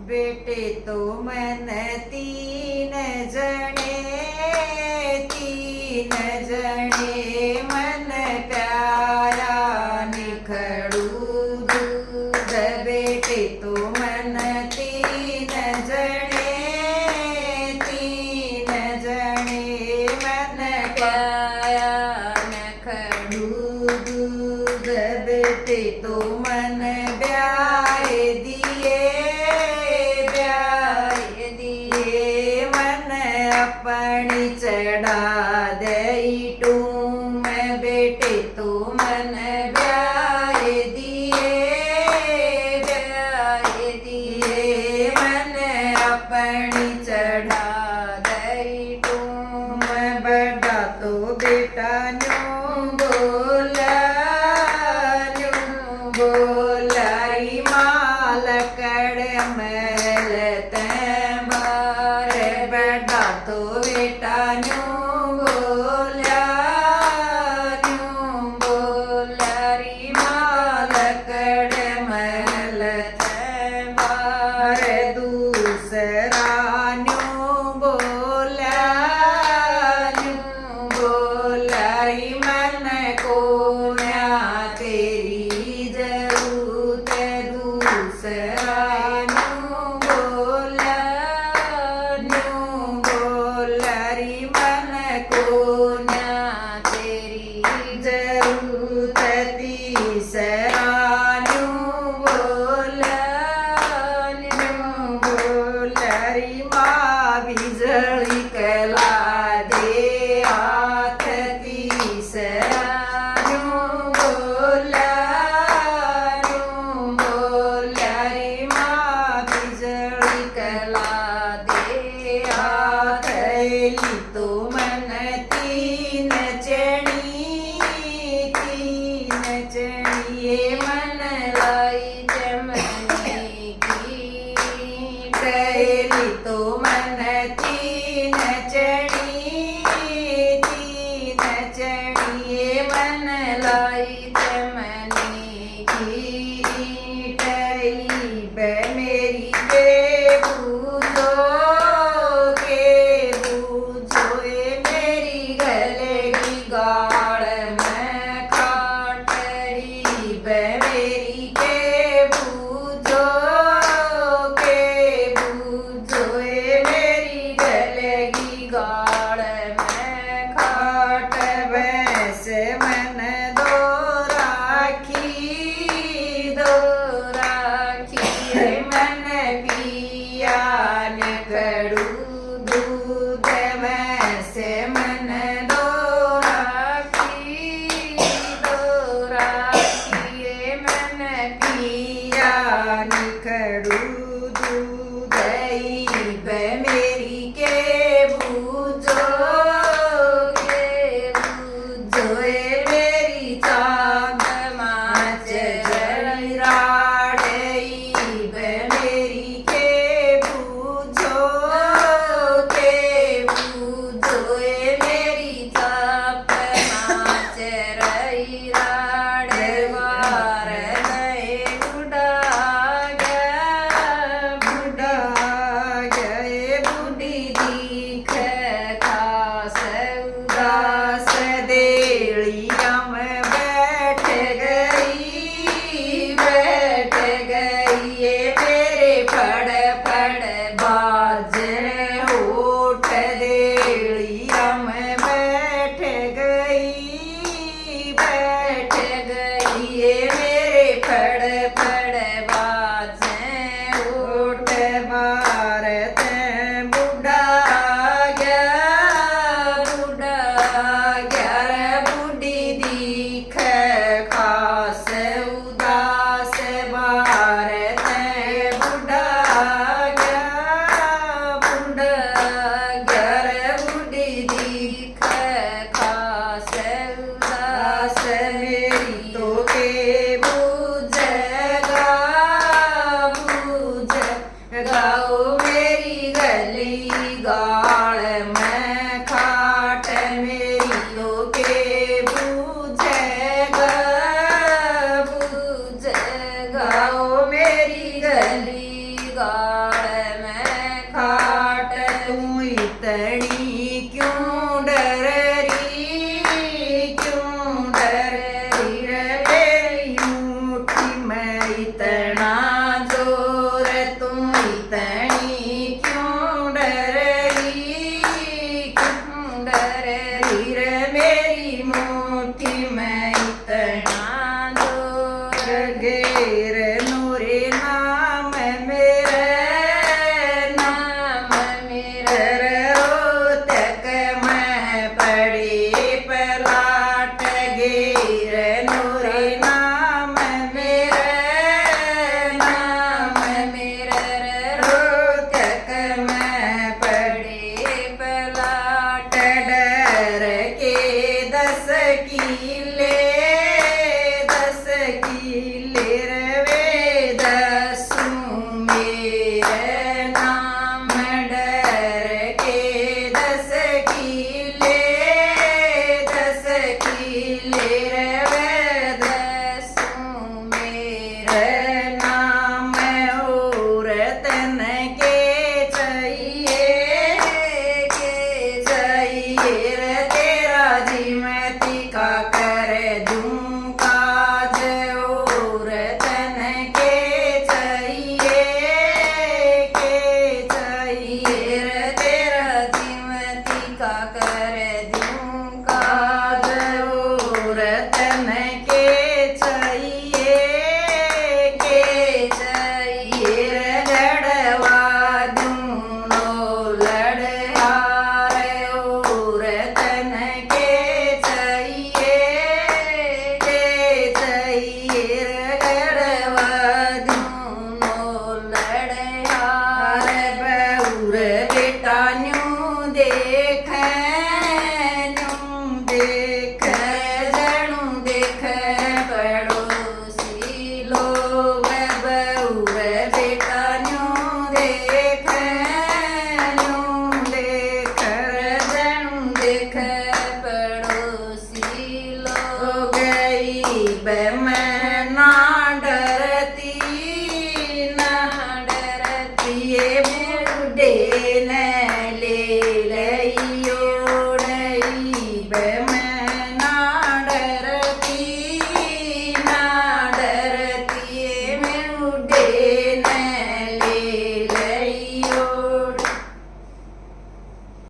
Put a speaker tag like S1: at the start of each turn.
S1: बेटे तो मन तीन जने मन प्यारा निखड़ू दूध बेटे तो मन तीन जने मन प्यारा निखड़ू दूध बेटे तो मन ब्याह दिए मन अपनी चढ़ा दई टूम बेटे तो मन ब्याह दिए मन अपनी चढ़ा दई टूम बड़ा तो बेटा बोलाई माल कड़ मैल बार बड़ा तो बेटा बोलाई माल कड़ मैल बार दूसरा बोलाई मन को तेरी जरूरत दूसरा बोलाई मन को तेरी जरूरत तीसरा बोलाई माँ बिजली कला दे हाथ तीसरा बोलाई माँ बिजली कला दे हाथ तो मन तीन चढ़ी मन लाई जमनी की कहली तो मन तीन चढ़ी मन लाई जमनी की मेरी के बूझो मेरी गले की गाड़ में खाटरी मेरी के बूझो मेरी गले की गाड़ में खाट वैसे मन दो राखी मन पिया निखड़ू दूध वैसे मन दो राखी मन पिया निखड़ू दूध मेरी के बूझो मेरी चांद माच मेरी के बूझो मेरी चाप माच रही राड़वार गए बुढ़ा गए बुढ़ी दीख खास उदास देड़िया में बैठ गई मेरे फड़ बाज होठ देड़िया में बैठ गई मेरे फड़ बाज होठ भारत बुढ़ा गया बुढ़ी दीख खास उदास भारत बुढ़ा बुढ़ी दीख खास उदास मेरी तो के गाओ मेरी गली गाड़ में खाट मेरी तो के गाओ मेरी गली गाड़ बे मैं ना डरती ये बूढ़े ने ले लई ओढ़ई बे